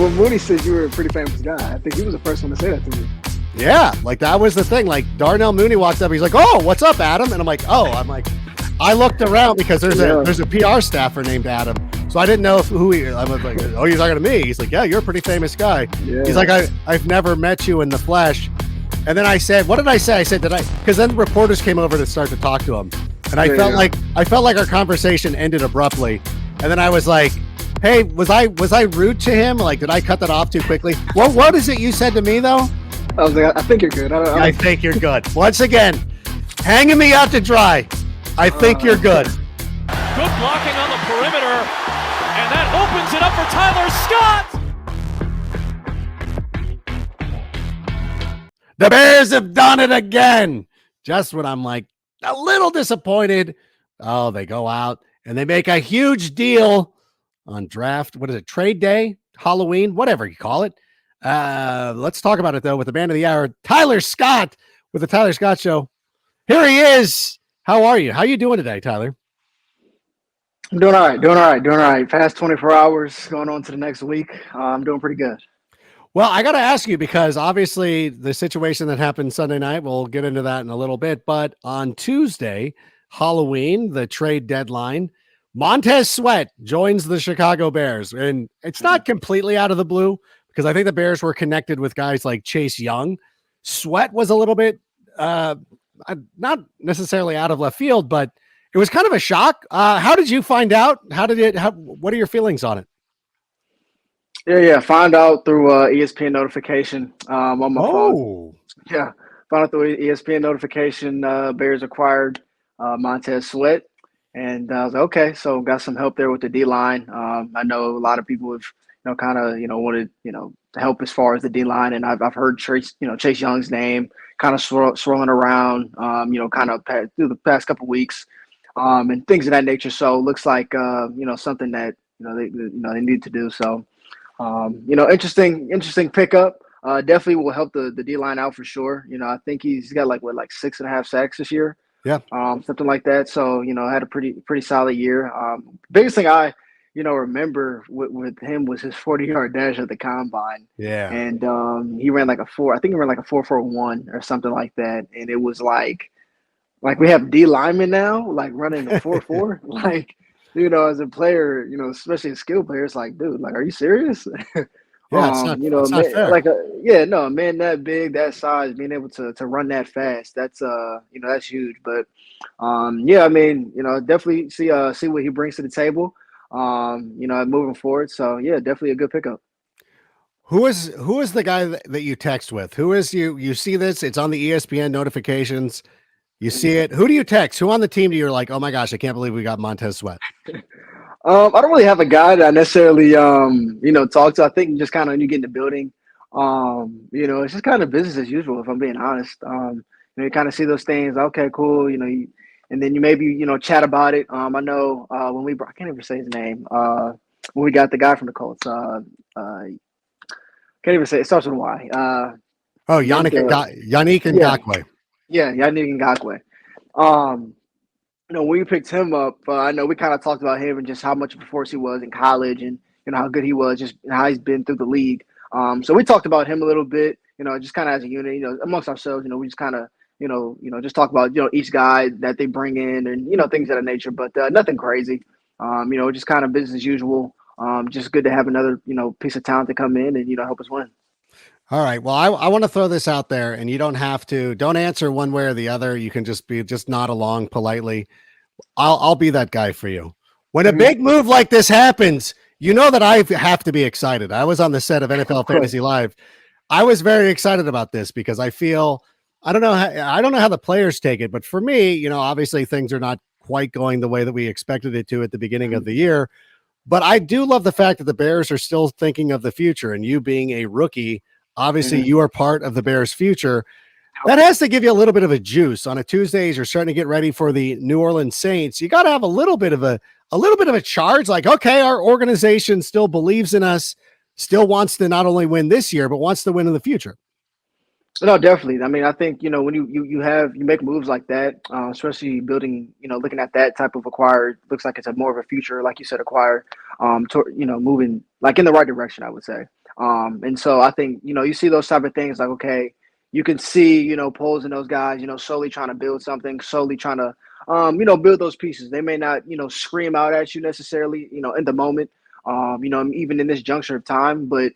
when Mooney said you were a pretty famous guy, I think he was the first one to say that to me. Yeah, like that was the thing. Like Darnell Mooney walked up, he's like, "Oh, what's up, Adam?" And I'm like, I looked around because there's a PR staffer named Adam, so I didn't know who he. I was like, "Oh, you're talking to me?" He's like, "Yeah, you're a pretty famous guy." Yeah. He's like, "I've never met you in the flesh." And then I said, "What did I say?" I said, "Did I?" Because then reporters came over to start to talk to him, and I felt like our conversation ended abruptly. And then I was like, "Hey, was I rude to him? Like, did I cut that off too quickly?" What is it you said to me though? I was like, I think you're good. I think you're good. Once again, hanging me out to dry. I think you're good. Good blocking on the perimeter, and that opens it up for Tyler Scott. The Bears have done it again. Just when I'm like a little disappointed. Oh, they go out and they make a huge deal on draft. What is it? Trade day, Halloween, whatever you call it. Let's talk about it though with the man of the hour, Tyler Scott, with the Tyler Scott Show. Here he is. How are you? How you doing today, Tyler? I'm doing all right. Past 24 hours, going on to the next week. I'm doing pretty good. Well, I got to ask you because obviously the situation that happened Sunday night, we'll get into that in a little bit, but on Tuesday, Halloween, the trade deadline, Montez Sweat joins the Chicago Bears. And it's not completely out of the blue because I think the Bears were connected with guys like Chase Young. Sweat was a little bit, not necessarily out of left field, but it was kind of a shock. How did you find out? What are your feelings on it? Yeah. Found out through ESPN notification on my phone. Yeah, found out through ESPN notification. Bears acquired Montez Sweat, and I was like, okay, so got some help there with the D line. I know a lot of people have, kind of, wanted, help as far as the D line, and I've heard Chase Young's name kind of swirling around, kind of through the past couple of weeks, and things of that nature. So it looks like something that they need to do. So. Interesting pickup. Definitely will help the D line out for sure. I think he's got like 6.5 sacks this year. Yeah. Something like that. So, had a pretty solid year. Biggest thing I, remember with him was his 40-yard dash at the combine. Yeah. And he ran like a 4.41 or something like that. And it was like we have D linemen now, like running a 4.4, like. As a player, especially a skilled player, it's like, dude, like, are you serious? Yeah, it's not fair. A man that big, that size, being able to run that fast, that's that's huge. But definitely see what he brings to the table, moving forward. So yeah, definitely a good pickup. Who is the guy that you text with? Who is you see this? It's on the ESPN notifications. You see it. Who do you text? Who on the team do you're like, oh my gosh, I can't believe we got Montez Sweat? I don't really have a guy that I necessarily talk to. I think just kind of when you get in the building, it's just kind of business as usual, if I'm being honest. You kind of see those things, okay, cool, and then you maybe, chat about it. I know when I can't even say his name, when we got the guy from the Colts, can't even say it starts with a Y. Yannick Ngakoue. Yeah, Yannick Ngakoue. When we picked him up, I know we kind of talked about him and just how much of a force he was in college and, how good he was, just how he's been through the league. So we talked about him a little bit, just kind of as a unit, amongst ourselves, we just kind of, just talk about, each guy that they bring in and, things of that nature, but nothing crazy. Just kind of business as usual. Just good to have another, piece of talent to come in and, help us win. All right. Well, I want to throw this out there, and you don't answer one way or the other. You can just nod along politely. I'll be that guy for you. When a big move like this happens, that I have to be excited. I was on the set of NFL Fantasy Live. I was very excited about this because I feel I don't know how the players take it, but for me, obviously things are not quite going the way that we expected it to at the beginning of the year. But I do love the fact that the Bears are still thinking of the future, and you being a rookie. Obviously, you are part of the Bears' future. That has to give you a little bit of a juice on a Tuesday as you're starting to get ready for the New Orleans Saints. You got to have a little bit of a charge. Like, okay, our organization still believes in us, still wants to not only win this year, but wants to win in the future. No, definitely. I mean, I think, when you make moves like that, especially building, looking at that type of acquired, looks like it's more of a future, like you said, acquired, moving like in the right direction, I would say. And so I think, you see those type of things like, okay, you can see, Poles and those guys, slowly trying to build something, slowly trying to, build those pieces. They may not, scream out at you necessarily, in the moment, even in this juncture of time, but,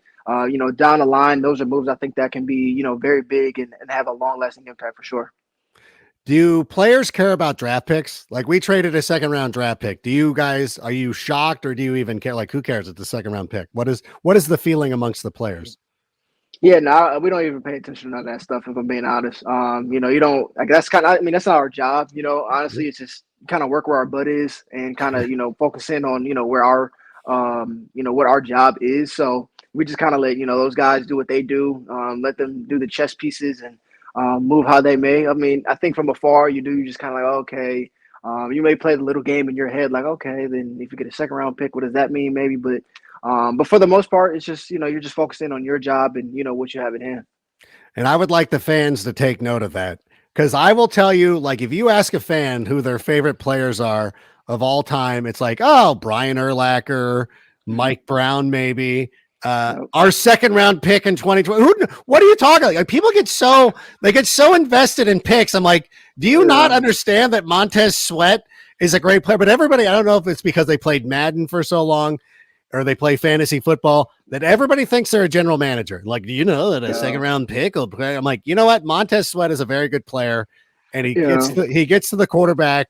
down the line, those are moves I think that can be, very big and have a long lasting impact for sure. Do players care about draft picks? Like we traded a second round draft pick. Are you shocked or do you even care? Like who cares at the second round pick? What is the feeling amongst the players? Yeah, no, we don't even pay attention to that stuff. If I'm being honest, you don't like that's kind of. I mean, that's not our job. Honestly, it's just kind of work where our butt is and kind of focus in on where our what our job is. So we just kind of let those guys do what they do. Let them do the chess pieces and move how they may. I mean, I think from afar you just kind of like okay. You may play the little game in your head like okay, then if you get a second round pick, what does that mean? Maybe, but for the most part, it's just, you're just focusing on your job and, what you have in hand. And I would like the fans to take note of that because I will tell you, like, if you ask a fan who their favorite players are of all time, it's like, oh, Brian Urlacher, Mike Brown, maybe. Our second round pick in 2020. What are you talking about? Like, people get so invested in picks. I'm like, do you not understand that Montez Sweat is a great player? But everybody, I don't know if it's because they played Madden for so long or they play fantasy football that everybody thinks they're a general manager. Like, do you know that a second round pick will play? I'm like, you know what? Montez Sweat is a very good player and he gets to the quarterback.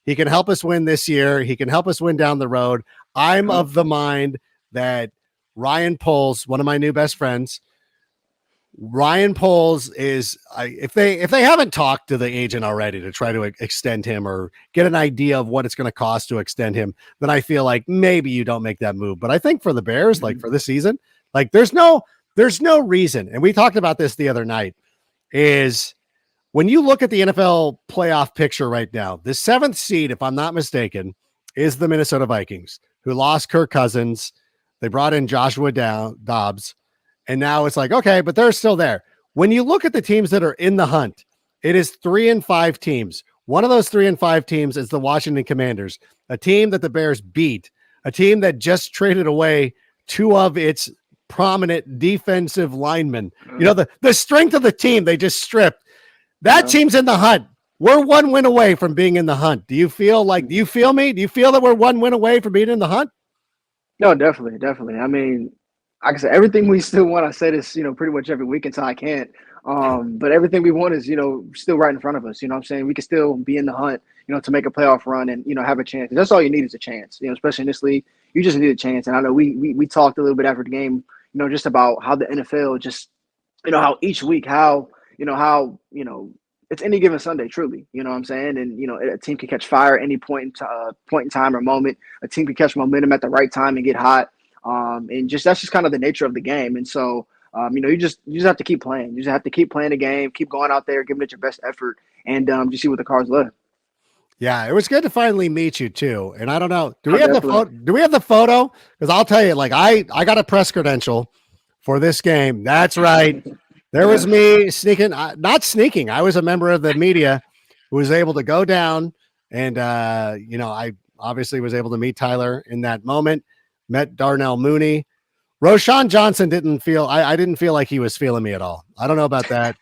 He can help us win this year. He can help us win down the road. I'm of the mind that Ryan Poles, one of my new best friends, Ryan Poles is if they haven't talked to the agent already to try to extend him or get an idea of what it's going to cost to extend him, then I feel like maybe you don't make that move. But I think for the Bears, like for this season, like there's no reason. And we talked about this the other night is when you look at the NFL playoff picture right now, the 7th seed, if I'm not mistaken, is the Minnesota Vikings, who lost Kirk Cousins. They brought in Joshua Dobbs. And now it's like, okay, but they're still there. When you look at the teams that are in the hunt, it is 3 and 5 teams. One of those 3 and 5 teams is the Washington Commanders, a team that the Bears beat, a team that just traded away 2 of its prominent defensive linemen. The strength of the team they just stripped. That team's in the hunt. We're 1 win away from being in the hunt. Do you feel me? Do you feel that we're 1 win away from being in the hunt? No, definitely. I mean, like I said, everything we still want. I say this, pretty much every week until I can't. But everything we want is, still right in front of us. You know what I'm saying? We can still be in the hunt, to make a playoff run and, have a chance. That's all you need is a chance, especially in this league. You just need a chance. And I know we talked a little bit after the game, just about how the NFL just, how each week, how it's any given Sunday, truly, you know what I'm saying? And, a team can catch fire at any point in time or moment. A team can catch momentum at the right time and get hot. And that's just kind of the nature of the game. And so, you just have to keep playing. You just have to keep playing the game, keep going out there, giving it your best effort, and just see what the cards left. Yeah, it was good to finally meet you too. And I don't know, do we have the photo? Because I'll tell you, like I got a press credential for this game. That's right. There was me not sneaking. I was a member of the media who was able to go down and I obviously was able to meet Tyler in that moment. Met Darnell Mooney. Roshan Johnson I didn't feel like he was feeling me at all. I don't know about that.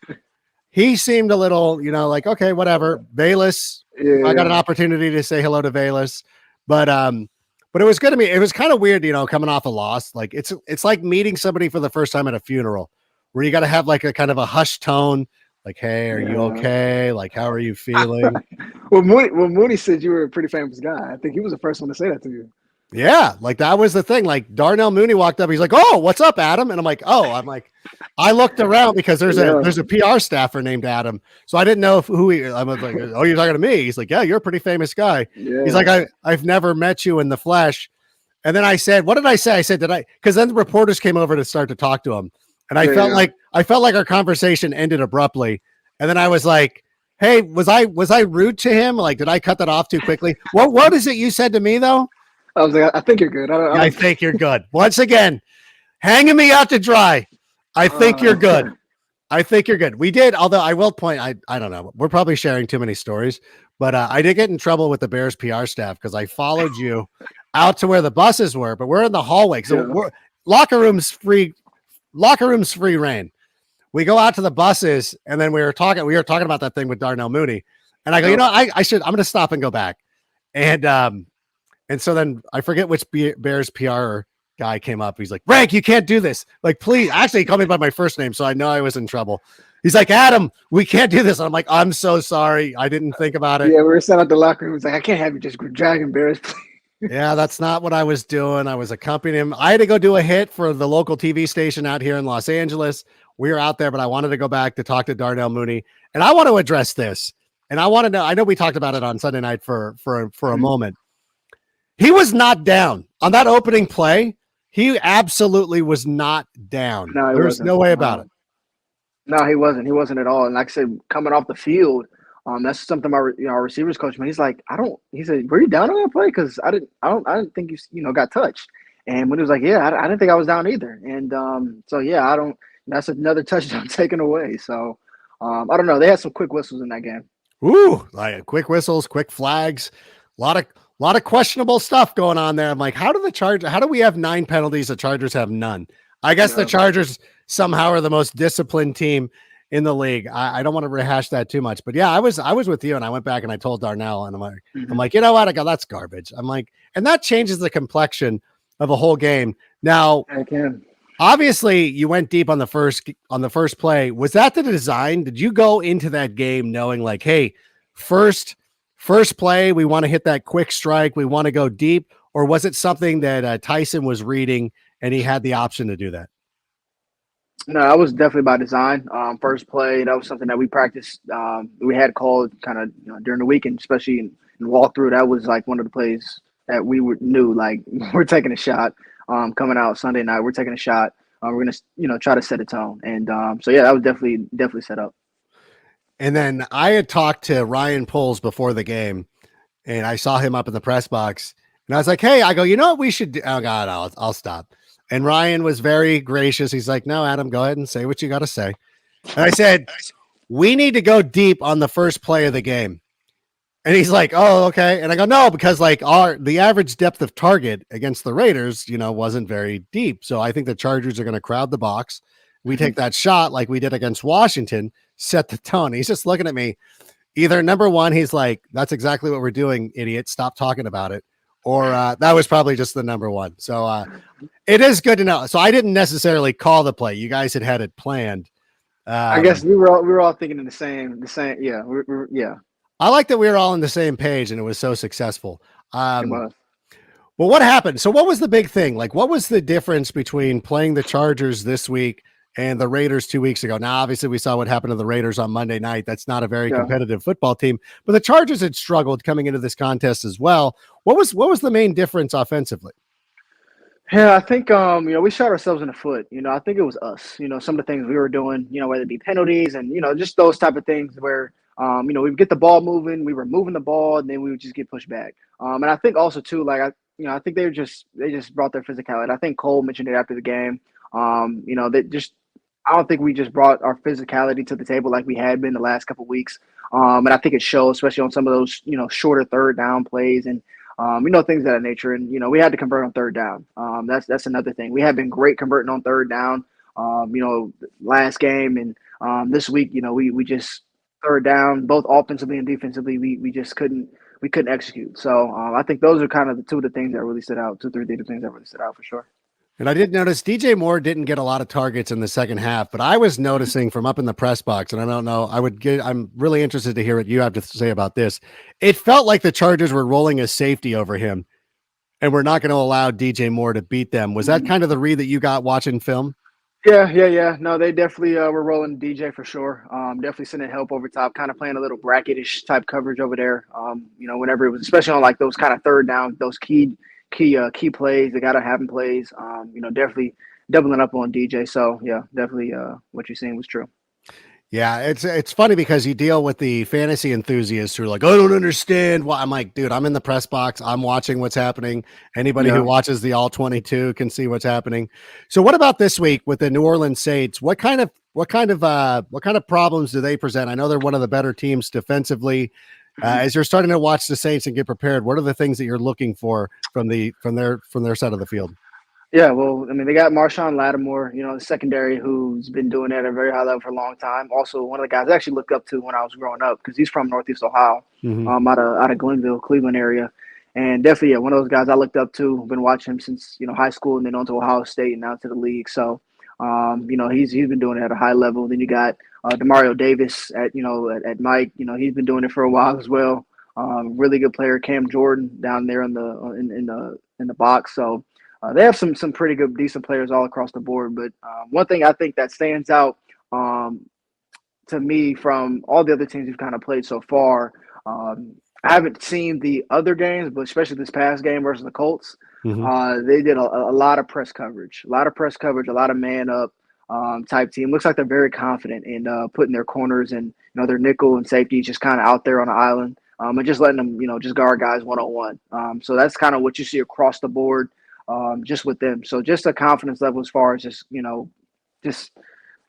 He seemed a little, like, okay, whatever. Bayless. Yeah. I got an opportunity to say hello to Bayless. But it was good to me. It was kind of weird, coming off a loss. Like it's like meeting somebody for the first time at a funeral where you got to have like a kind of a hushed tone. Like, hey, are you okay? Like, how are you feeling? Well, Mooney said you were a pretty famous guy. I think he was the first one to say that to you. Yeah, like that was the thing. Like Darnell Mooney walked up, he's like, "Oh, what's up, Adam?" And I'm like, I looked around because there's a PR staffer named Adam, so I didn't know who he. I was like, "Oh, you're talking to me?" He's like, "Yeah, you're a pretty famous guy." Yeah. He's like, "I've never met you in the flesh," and then I said, "What did I say?" I said, "Did I?" Because then the reporters came over to start to talk to him, and I felt like our conversation ended abruptly, and then I was like, "Hey, was I rude to him? Like, did I cut that off too quickly? What is it you said to me though?" I was like, I think you're good. I think you're good. Once again, hanging me out to dry. I think you're good. I think you're good. We did, although I will point, I don't know. We're probably sharing too many stories, but I did get in trouble with the Bears PR staff because I followed you out to where the buses were, but we're in the hallway. So locker room's free locker room's free reign. We go out to the buses, and then we were talking about that thing with Darnell Mooney. And I go, I'm going to stop and go back. And so then I forget which Bears PR guy came up. He's like, Rank, you can't do this. Like, please. Actually, he called me by my first name, so I know I was in trouble. He's like, Adam, we can't do this. And I'm like, I'm so sorry. I didn't think about it. Yeah, we were sitting at the locker room. He's like, I can't have you just dragging Bears. Yeah, that's not what I was doing. I was accompanying him. I had to go do a hit for the local TV station out here in Los Angeles. We were out there, but I wanted to go back to talk to Darnell Mooney. And I want to address this. And I want to know, I know we talked about it on Sunday night for a moment. He was not down on that opening play. He absolutely was not down. No, there's no way about it. No, he wasn't. He wasn't at all. And like I said, coming off the field, that's something our receivers coach, man. He's like, he said, were you down on that play? Because I didn't think you got touched. And when he was like, yeah, I didn't think I was down either. And so yeah, that's another touchdown taken away. So I don't know. They had some quick whistles in that game. Ooh, like quick whistles, quick flags, a lot of questionable stuff going on there. I'm like, how do we have 9 penalties? The Chargers have none. I guess the Chargers somehow are the most disciplined team in the league. I don't want to rehash that too much, but yeah, I was with you, and I went back and I told Darnell, and I'm like, you know what? I go, that's garbage. I'm like, and that changes the complexion of a whole game. Now, obviously, you went deep on the first play. Was that the design? Did you go into that game knowing like, hey, first play, we want to hit that quick strike, we want to go deep, or was it something that Tyson was reading and he had the option to do that? No, that was definitely by design. First play, that was something that we practiced. We had called kind of during the weekend, especially in walkthrough. That was like one of the plays that we knew, like, we're taking a shot. Coming out Sunday night, we're taking a shot. We're gonna try to set a tone, and so yeah, that was definitely set up. And then I had talked to Ryan Poles before the game, and I saw him up in the press box, and I was like, hey, I go, you know what we should do? Oh God, I'll stop. And Ryan was very gracious. He's like, no, Adam, go ahead and say what you got to say. And I said, we need to go deep on the first play of the game. And he's like, oh, okay. And I go, no, because like the average depth of target against the Raiders, wasn't very deep. So I think the Chargers are going to crowd the box. We take that shot like we did against Washington, set the tone. He's just looking at me. Either number one, he's like, that's exactly what we're doing, idiot. Stop talking about it. Or that was probably just the number one. So it is good to know. So I didn't necessarily call the play. You guys had it planned. I guess we were all thinking in the same. Yeah, yeah. I like that we were all on the same page and it was so successful. It was. Well, what happened? So what was the big thing? Like, what was the difference between playing the Chargers this week and the Raiders 2 weeks ago? Now, obviously, we saw what happened to the Raiders on Monday night. That's not a very competitive football team, but the Chargers had struggled coming into this contest as well. What was the main difference offensively? Yeah, I think we shot ourselves in the foot. I think it was us. Some of the things we were doing. Whether it be penalties and just those type of things where we would get the ball moving, we were moving the ball, and then we would just get pushed back. And I think also too, like I think they just brought their physicality. I think Cole mentioned it after the game. I don't think we just brought our physicality to the table like we had been the last couple of weeks. And I think it shows, especially on some of those, shorter third down plays and, things of that nature. And, we had to convert on third down. That's another thing. We have been great converting on third down, last game. And this week, we just third down, both offensively and defensively, we just couldn't execute. So I think those are kind of the 2 of the things that really stood out, 2, 3 things that really stood out for sure. And I did notice DJ Moore didn't get a lot of targets in the second half, but I was noticing from up in the press box, and I don't know, I'm really interested to hear what you have to say about this. It felt like the Chargers were rolling a safety over him, and we're not going to allow DJ Moore to beat them. Was that kind of the read that you got watching film? Yeah. No, they definitely were rolling DJ for sure. Definitely sending help over top, kind of playing a little bracketish type coverage over there. Whenever it was, especially on like those kind of third down, those key plays, they gotta have him plays. Definitely doubling up on DJ. So yeah, definitely what you're saying was true. Yeah, it's funny because you deal with the fantasy enthusiasts who are like, I don't understand why. I'm like, dude, I'm in the press box. I'm watching what's happening. Anybody who watches the All 22 can see what's happening. So what about this week with the New Orleans Saints? What kind of problems do they present? I know they're one of the better teams defensively. As you're starting to watch the Saints and get prepared, what are the things that you're looking for from their side of the field? Yeah, well, I mean, they got Marshawn Lattimore, the secondary, who's been doing it at a very high level for a long time. Also, one of the guys I actually looked up to when I was growing up because he's from Northeast Ohio, Mm-hmm. out of Glenville, Cleveland area, and definitely, yeah, one of those guys I looked up to. Been watching him since high school, and then on to Ohio State and now to the league. So, he's been doing it at a high level. Then you got Demario Davis at Mike. He's been doing it for a while as well. Really good player, Cam Jordan down there in the box. So. They have some pretty good, decent players all across the board. But one thing I think that stands out um, to me from all the other teams we've kind of played so far, I haven't seen the other games, but especially this past game versus the Colts, Mm-hmm. they did a lot of press coverage, a lot of man up type team. Looks like they're very confident in putting their corners and their nickel and safety just kind of out there on the island. And just letting them, just guard guys one-on-one. So that's kind of what you see across the board just with them. So just a confidence level as far as just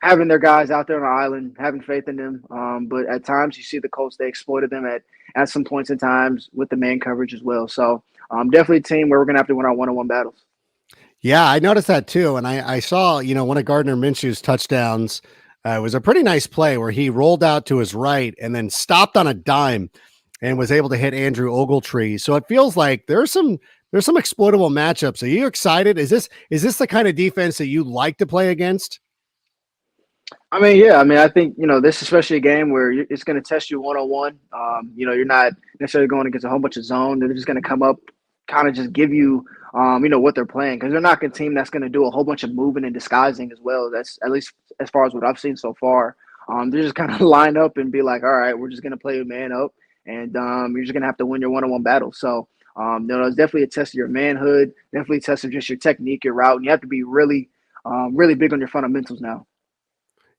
having their guys out there on the island, having faith in them. But at times you see the Colts, they exploited them at some points in times with the man coverage as well. So definitely a team where we're going to have to win our one-on-one battles. Yeah, I noticed that too. And I saw, one of Gardner Minshew's touchdowns was a pretty nice play where he rolled out to his right and then stopped on a dime and was able to hit Andrew Ogletree. So it feels like there's some exploitable matchups. Are you excited? Is this the kind of defense that you like to play against? I mean, yeah. I mean, I think this is especially a game where it's going to test you one-on-one. You're not necessarily going against a whole bunch of zone. They're just going to come up, kind of just give you, what they're playing because they're not a team that's going to do a whole bunch of moving and disguising as well. That's at least as far as what I've seen so far. They're just kind of line up and be like, all right, we're just going to play a man up, and you're just going to have to win your one-on-one battle. So, it's definitely a test of your manhood, definitely a test of just your technique, your route, and you have to be really, really big on your fundamentals now.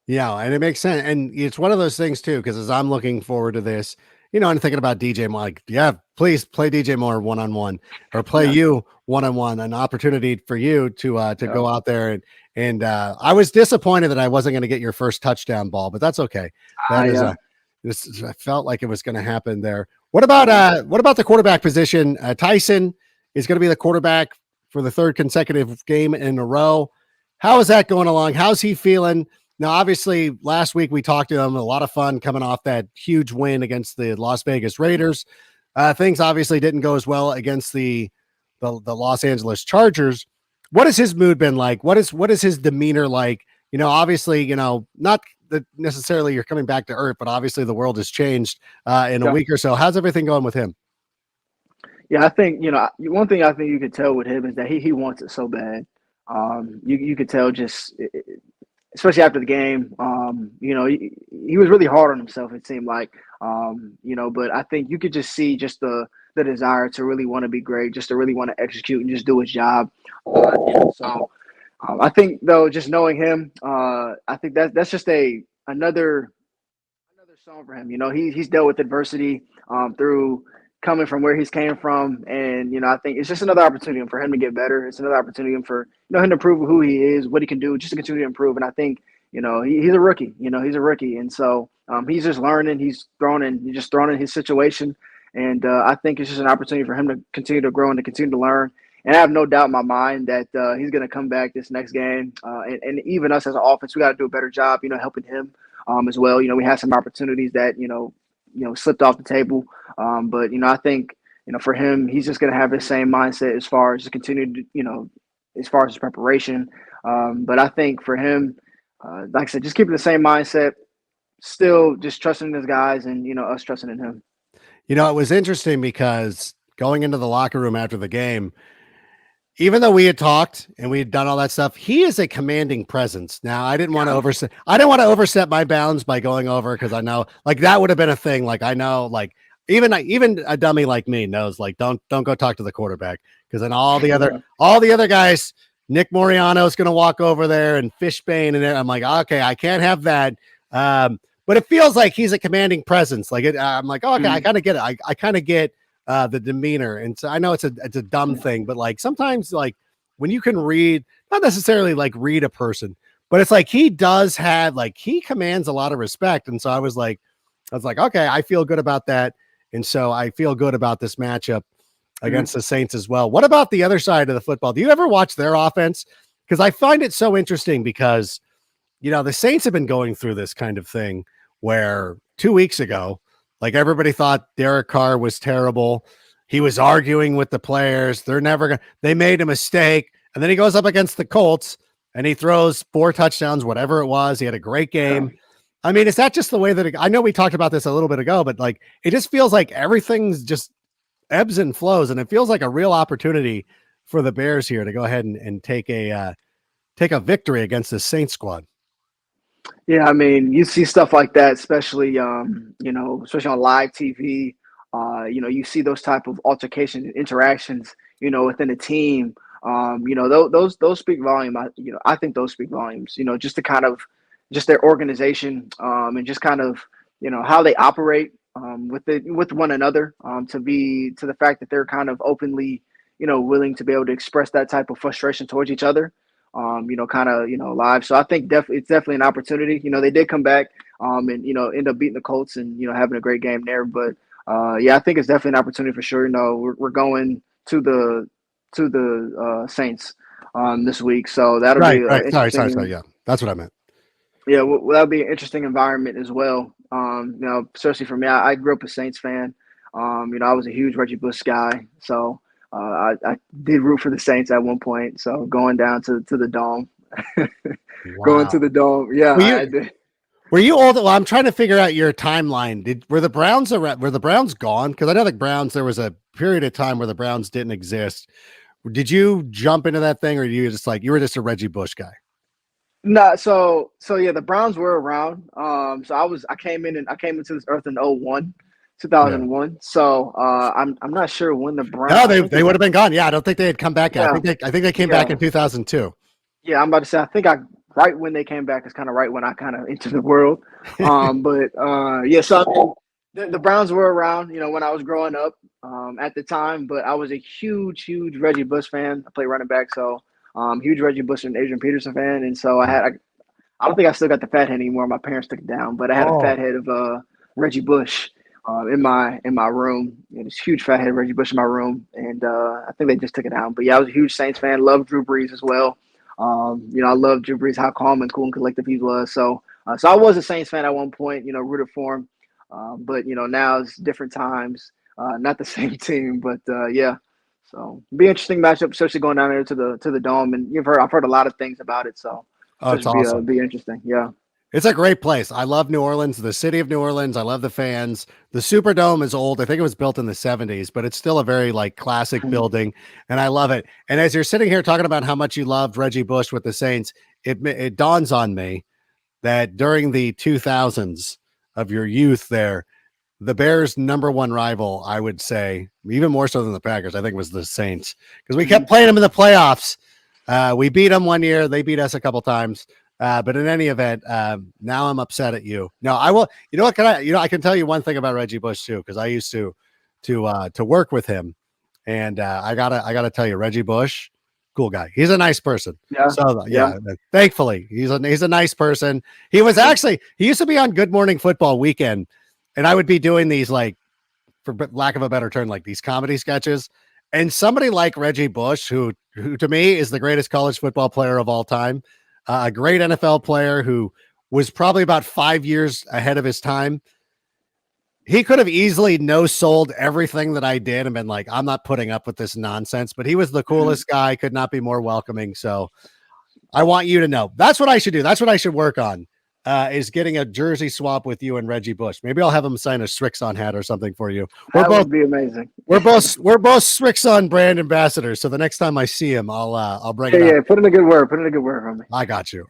Yeah, and it makes sense. And it's one of those things too, because as I'm looking forward to this, and thinking about DJ Moore, like, yeah, please play DJ Moore one-on-one or play you one-on-one, an opportunity for you to go out there and I was disappointed that I wasn't going to get your first touchdown ball, but that's okay. That is this I felt like it was going to happen there. What about the quarterback position? Tyson is going to be the quarterback for the third consecutive game in a row. How is that going along? How's he feeling? Now, obviously, last week we talked to him. A lot of fun coming off that huge win against the Las Vegas Raiders. Things obviously didn't go as well against the Los Angeles Chargers. What has his mood been like? What is his demeanor like? Obviously, not that necessarily you're coming back to earth, but obviously the world has changed in a week or so. How's everything going with him? Yeah, I think one thing I think you could tell with him is that he wants it so bad. You could tell just. Especially after the game, he was really hard on himself. It seemed like, but I think you could just see just the desire to really want to be great, just to really want to execute and just do his job. I think though, just knowing him, I think that's just another song for him. He's dealt with adversity through coming from where he's came from, and I think it's just another opportunity for him to get better. It's another opportunity for him to prove who he is, what he can do, just to continue to improve. And I think he's a rookie. He's a rookie, and so he's just learning. He's just thrown in his situation, and I think it's just an opportunity for him to continue to grow and to continue to learn. And I have no doubt in my mind that he's going to come back this next game, and even us as an offense, we got to do a better job, helping him as well. We had some opportunities that slipped off the table. But I think for him, he's just going to have the same mindset as far as continue to as far as his preparation. But I think for him, like I said, just keeping the same mindset, still just trusting in his guys, and us trusting in him. It was interesting because going into the locker room after the game, even though we had talked and we had done all that stuff, he is a commanding presence. Now, I didn't want to overstep my bounds by going over, because I know like that would have been a thing. Like I know, like even a dummy like me knows, like don't go talk to the quarterback, because then all the other guys, Nick Moriano is going to walk over there and Fishbane, and I'm like, okay, I can't have that. But it feels like he's a commanding presence. Like I'm like, oh, okay, I kind of get it. I kind of get the demeanor. And so I know it's a dumb thing, but like sometimes like when you can read, not necessarily like read a person, but it's like he does have, like he commands a lot of respect. And so I was like, okay, I feel good about that. And so I feel good about this matchup. against the Saints as well. What about the other side of the football? Do you ever watch their offense? Because I find it so interesting because, the Saints have been going through this kind of thing where 2 weeks ago, like everybody thought Derek Carr was terrible. He was arguing with the players. They made a mistake. And then he goes up against the Colts and he throws 4 touchdowns, whatever it was. He had a great game. I mean, is that just the way that I know we talked about this a little bit ago, but like, it just feels like everything's just ebbs and flows. And it feels like a real opportunity for the Bears here to go ahead and take a victory against the Saints squad. Yeah, I mean, you see stuff like that, especially especially on live TV. You see those type of altercations and interactions, within a team. Those speak volume. I think those speak volumes. Just to kind of just their organization and just kind of how they operate with one another. To the fact that they're kind of openly willing to be able to express that type of frustration towards each other. Live. So I think it's definitely an opportunity. They did come back and end up beating the Colts and having a great game there. But I think it's definitely an opportunity for sure. We're going to the Saints this week, so that'll be sorry. Yeah, that's what I meant. Yeah, well, that'll be an interesting environment as well. Especially for me, I grew up a Saints fan. I was a huge Reggie Bush guy, so. I did root for the Saints at one point, so going down to the Dome, going to the Dome. Yeah, I did. Were you old? Well, I'm trying to figure out your timeline. Were the Browns gone? Because I know the Browns. There was a period of time where the Browns didn't exist. Did you jump into that thing, or you were just a Reggie Bush guy? No, so yeah, the Browns were around. So I came into this earth in 2001. So I'm not sure when the Browns. No, they would have been gone. Yeah, I don't think they had come back yet. Yeah. I think they came back in 2002. Yeah, I'm about to say I think right when they came back is kind of right when I kind of entered the world. So I mean, the Browns were around, when I was growing up at the time. But I was a huge Reggie Bush fan. I played running back, so huge Reggie Bush and Adrian Peterson fan. And so I don't think I still got the fat head anymore. My parents took it down, but I had a fat head of Reggie Bush. In my room, this huge fat head of Reggie Bush in my room, and I think they just took it down. But yeah, I was a huge Saints fan. Loved Drew Brees as well. I loved Drew Brees, how calm and cool and collective he was. So I was a Saints fan at one point. Rooted for him. But now it's different times. Not the same team, but yeah. So be an interesting matchup, especially going down there to the Dome. And I've heard a lot of things about it. So it's awesome. Be interesting. Yeah. It's a great place. I love New Orleans, the city of New Orleans. I love the fans. The Superdome is old. I think it was built in the 70s, but it's still a very classic building, and I love it. And as you're sitting here talking about how much you loved Reggie Bush with the Saints, it dawns on me that during the 2000s of your youth there, the Bears' number one rival, I would say, even more so than the Packers, I think was the Saints, because we kept playing them in the playoffs. We beat them one year. They beat us a couple times. But in any event, now I'm upset at you. No, I will. You know what? I can tell you one thing about Reggie Bush too, because I used to work with him, and I gotta tell you, Reggie Bush, cool guy. He's a nice person. Yeah. So yeah. Thankfully, he's a nice person. He used to be on Good Morning Football Weekend, and I would be doing these for lack of a better term, these comedy sketches. And somebody like Reggie Bush, who to me is the greatest college football player of all time. A great NFL player who was probably about 5 years ahead of his time. He could have easily no-sold everything that I did and been like, I'm not putting up with this nonsense, but he was the coolest guy, could not be more welcoming. So I want you to know that's what I should do. That's what I should work on. Is getting a jersey swap with you and Reggie Bush. Maybe I'll have him sign a Strixon hat or something for you. Would be amazing. We're both Strixon brand ambassadors. So the next time I see him, I'll bring it up. Yeah, put in a good word. Put in a good word for me. I got you.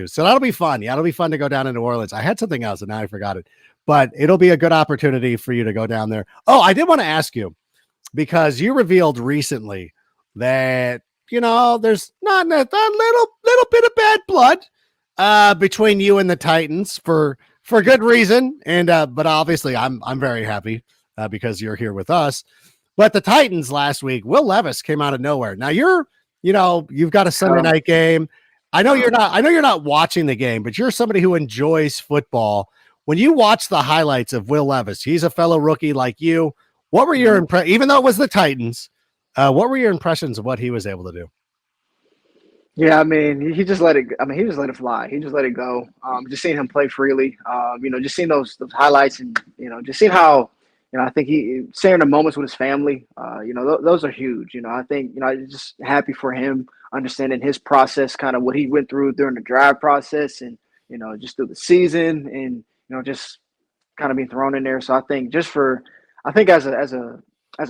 So that'll be fun. Yeah, it'll be fun to go down to New Orleans. I had something else and now I forgot it. But it'll be a good opportunity for you to go down there. Oh, I did want to ask you, because you revealed recently that there's not a little bit of bad blood between you and the Titans for good reason. And, but obviously I'm very happy because you're here with us, but the Titans last week, Will Levis came out of nowhere. Now you've got a Sunday night game. I know you're not watching the game, but you're somebody who enjoys football. When you watch the highlights of Will Levis, he's a fellow rookie like you. What were your impressions, even though it was the Titans, What were your impressions of what he was able to do? Yeah, I mean, he just let it. I mean, he just let it fly. He just let it go. Just seeing him play freely. Just seeing those highlights, and just seeing how, I think he sharing the moments with his family. Those are huge. I think I'm just happy for him, understanding his process, kind of what he went through during the draft process, and just through the season, and just kind of being thrown in there. So I think I think as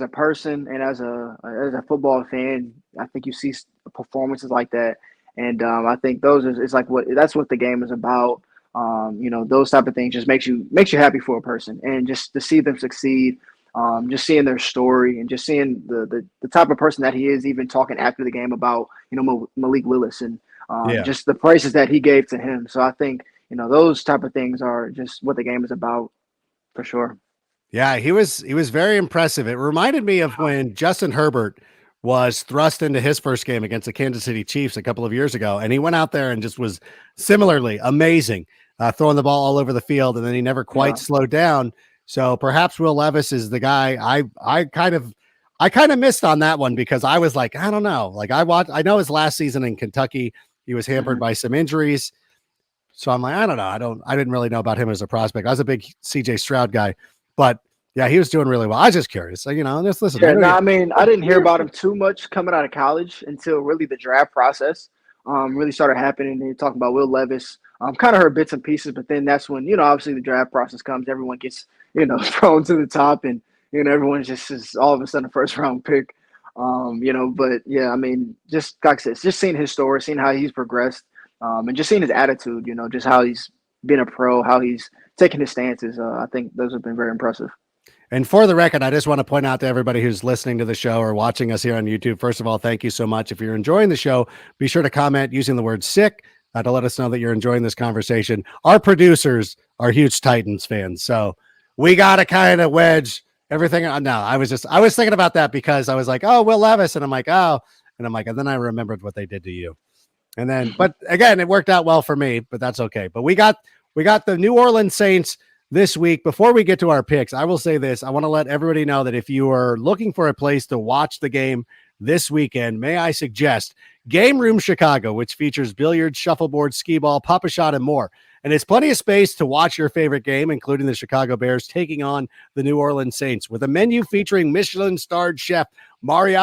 a person and as a football fan, I think you see performances like that, and I think those is like that's what the game is about. Those type of things just makes you happy for a person, and just to see them succeed. Just seeing their story and just seeing the type of person that he is, even talking after the game about Malik Willis and just the praises that he gave to him. So I think those type of things are just what the game is about. For sure. Yeah, he was very impressive. It reminded me of when Justin Herbert was thrust into his first game against the Kansas City Chiefs a couple of years ago, and he went out there and just was similarly amazing, throwing the ball all over the field, and then he never quite slowed down. So perhaps Will Levis is the guy. I kind of missed on that one because I was like, I don't know. Like I know his last season in Kentucky, he was hampered by some injuries. So I'm like, I don't know. I didn't really know about him as a prospect. I was a big CJ Stroud guy, but yeah, he was doing really well. I was just curious. So, just listen. Yeah, I mean, I didn't hear about him too much coming out of college until really the draft process really started happening. And talking about Will Levis, kind of heard bits and pieces, but then that's when, obviously the draft process comes. Everyone gets, thrown to the top, and, everyone just is all of a sudden a first round pick. But yeah, I mean, just like I said, just seeing his story, seeing how he's progressed. And just seeing his attitude, just how he's been a pro, how he's taking his stances. I think those have been very impressive. And for the record, I just want to point out to everybody who's listening to the show or watching us here on YouTube, first of all, thank you so much. If you're enjoying the show, be sure to comment using the word sick to let us know that you're enjoying this conversation. Our producers are huge Titans fans, so we got to kind of wedge everything. No, I was thinking about that because I was like, oh, Will Levis. And I'm like, oh, and then I remembered what they did to you. And then, but again, it worked out well for me, but that's okay. But we got the New Orleans Saints this week. Before we get to our picks, I will say this. I want to let everybody know that if you are looking for a place to watch the game this weekend, may I suggest Game Room Chicago, which features billiards, shuffleboard, skee ball, pop-a-shot, and more. And it's plenty of space to watch your favorite game, including the Chicago Bears taking on the New Orleans Saints, with a menu featuring Michelin-starred chef Mari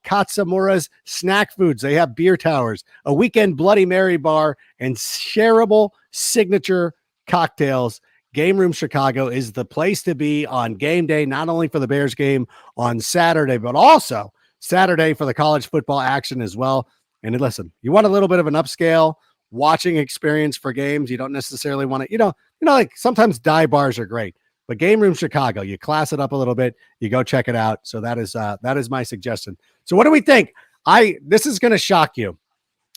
Katsumura's snack foods. They have beer towers, a weekend Bloody Mary bar, and shareable signature cocktails. Game Room Chicago is the place to be on game day, not only for the Bears game on Saturday, but also Saturday for the college football action as well. And listen, you want a little bit of an upscale watching experience for games. You don't necessarily want to, like sometimes dive bars are great, but Game Room Chicago, you class it up a little bit, you go check it out. So that is my suggestion. So what do we think? This is going to shock you.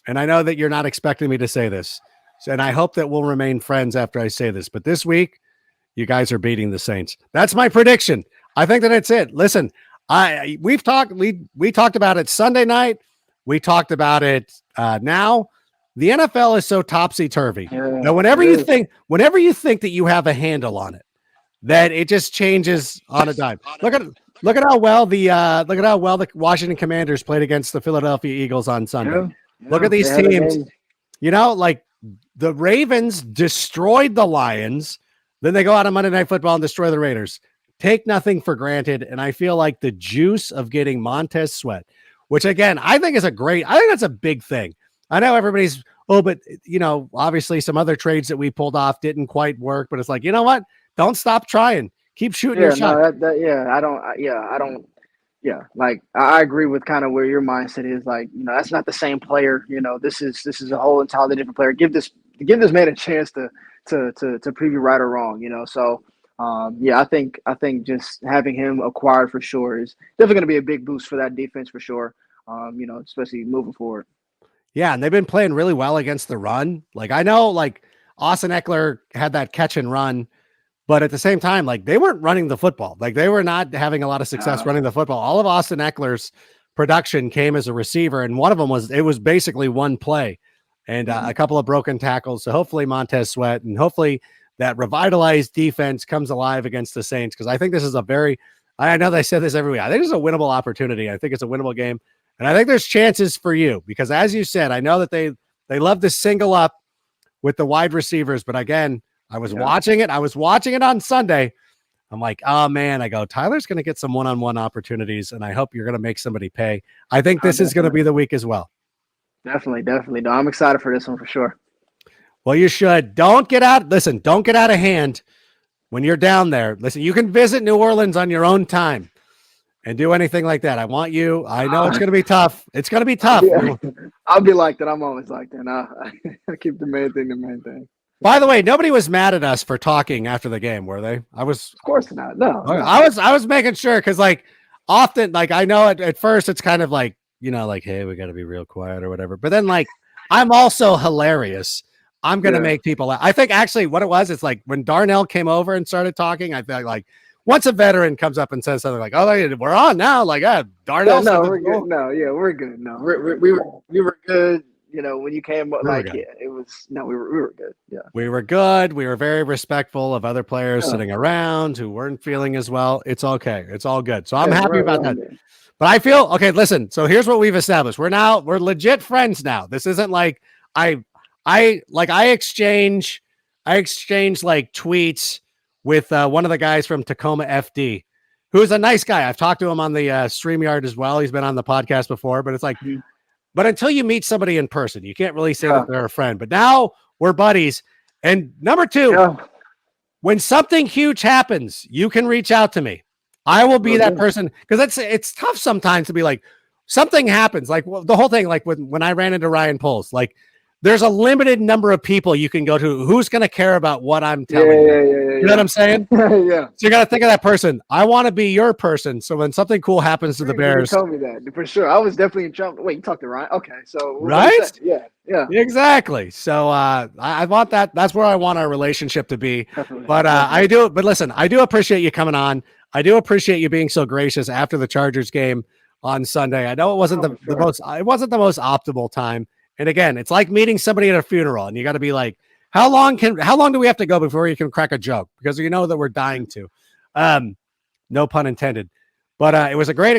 And I know that you're not expecting me to say this. And I hope that we'll remain friends after I say this. But this week, you guys are beating the Saints. That's my prediction. I think that it's it. Listen, we talked about it Sunday night. We talked about it now. The NFL is so topsy-turvy. Now, whenever you think that you have a handle on it, that it just changes on a dime. Look at how well the Washington Commanders played against the Philadelphia Eagles on Sunday. Look at these teams. Like the Ravens destroyed the Lions. Then they go out on Monday Night Football and destroy the Raiders. Take nothing for granted. And I feel like the juice of getting Montez Sweat, which again, I think that's a big thing. I know everybody's, but obviously some other trades that we pulled off didn't quite work, but it's like, you know what? Don't stop trying. Keep shooting your shot. Like I agree with kind of where your mindset is. Like, that's not the same player. This is a whole entirely different player. Give this man a chance to preview right or wrong. So I think just having him acquired for sure is definitely going to be a big boost for that defense for sure. Especially moving forward. Yeah, and they've been playing really well against the run. Like I know, like Austin Eckler had that catch and run. But at the same time, like they weren't running the football. Like they were not having a lot of success running the football. All of Austin Eckler's production came as a receiver. And one of them was basically one play and a couple of broken tackles. So hopefully Montez Sweat and hopefully that revitalized defense comes alive against the Saints. Cause I think this is a very, I know they said this every week. I think it's a winnable opportunity. I think it's a winnable game. And I think there's chances for you because, as you said, I know that they love to single up with the wide receivers. But again, I was watching it. I was watching it on Sunday. I'm like, oh, man, I go, Tyler's going to get some one-on-one opportunities, and I hope you're going to make somebody pay. I think this is going to be the week as well. Definitely. No, I'm excited for this one for sure. Well, you should. Don't get out of hand when you're down there. Listen, you can visit New Orleans on your own time and do anything like that. I want you. I know it's going to be tough. It's going to be tough. Yeah. I'll be like that. I'm always like that. I keep the main thing. By the way, nobody was mad at us for talking after the game, were they? Of course not. No. I was making sure because, like, often, like, I know at first it's kind of like, like, hey, we got to be real quiet or whatever. But then, like, I'm also hilarious. I'm going to make people laugh. I think actually what it was, it's like when Darnell came over and started talking, I felt like once a veteran comes up and says something like, oh, we're on now. Like, Darnell. No, we're good. No, yeah, we're good. No, we were good. When you came up, we were good. Yeah. We were good. We were very respectful of other players sitting around who weren't feeling as well. It's okay. It's all good. So I'm happy about that. There. But I feel, okay, listen, so here's what we've established. We're legit friends now. This isn't like I exchange like tweets with one of the guys from Tacoma FD, who's a nice guy. I've talked to him on the StreamYard as well. He's been on the podcast before, but it's like, but until you meet somebody in person, you can't really say that they're a friend. But now we're buddies. And number two, when something huge happens, you can reach out to me. I will be that person because it's tough sometimes to be like, something happens. Like the whole thing, like when I ran into Ryan Poles, like there's a limited number of people you can go to. Who's going to care about what I'm telling you? You know what I'm saying? Yeah. So you got to think of that person. I want to be your person. So when something cool happens to the Bears, you told me that for sure. I was definitely in trouble. Wait, you talked to Ryan? Okay, so right? Yeah, exactly. So I want that. That's where I want our relationship to be. Definitely. But I do. But listen, I do appreciate you coming on. I do appreciate you being so gracious after the Chargers game on Sunday. I know it wasn't the most optimal time. And again, it's like meeting somebody at a funeral, and you got to be like, how long do we have to go before you can crack a joke? Because you know that we're dying to. No pun intended. But it was a great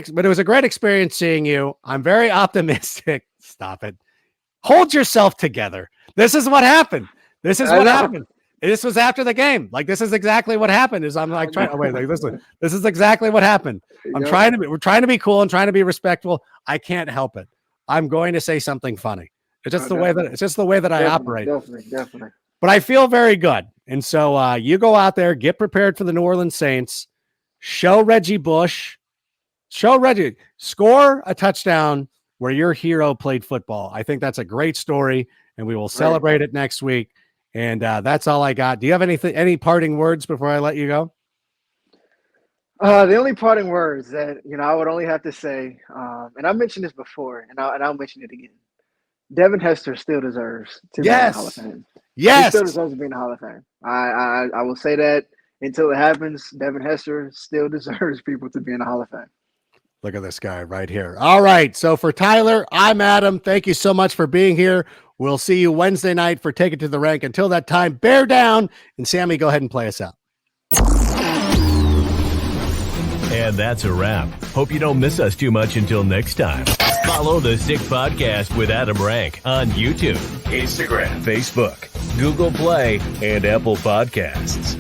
experience seeing you. I'm very optimistic. Stop it. Hold yourself together. This is what happened. This was after the game. Like, this is exactly what happened. I'm like listen, this is exactly what happened. We're trying to be cool and trying to be respectful. I can't help it. I'm going to say something funny. It's just the way that I operate. Definitely. But I feel very good. And so you go out there, get prepared for the New Orleans Saints, show Reggie Bush, score a touchdown where your hero played football. I think that's a great story, and we will celebrate it next week. And that's all I got. Do you have any parting words before I let you go? The only parting words that, I would only have to say, and I mentioned this before, and I'll mention it again. Devin Hester still deserves to be in the Hall of Fame. Yes. He still deserves to be in the Hall of Fame. I will say that until it happens. Devin Hester still deserves people to be in the Hall of Fame. Look at this guy right here. All right. So for Tyler, I'm Adam. Thank you so much for being here. We'll see you Wednesday night for Take It to the Rank. Until that time, bear down. And Sammy, go ahead and play us out. And that's a wrap. Hope you don't miss us too much until next time. Follow the Sick Podcast with Adam Rank on YouTube, Instagram, Facebook, Google Play, and Apple Podcasts.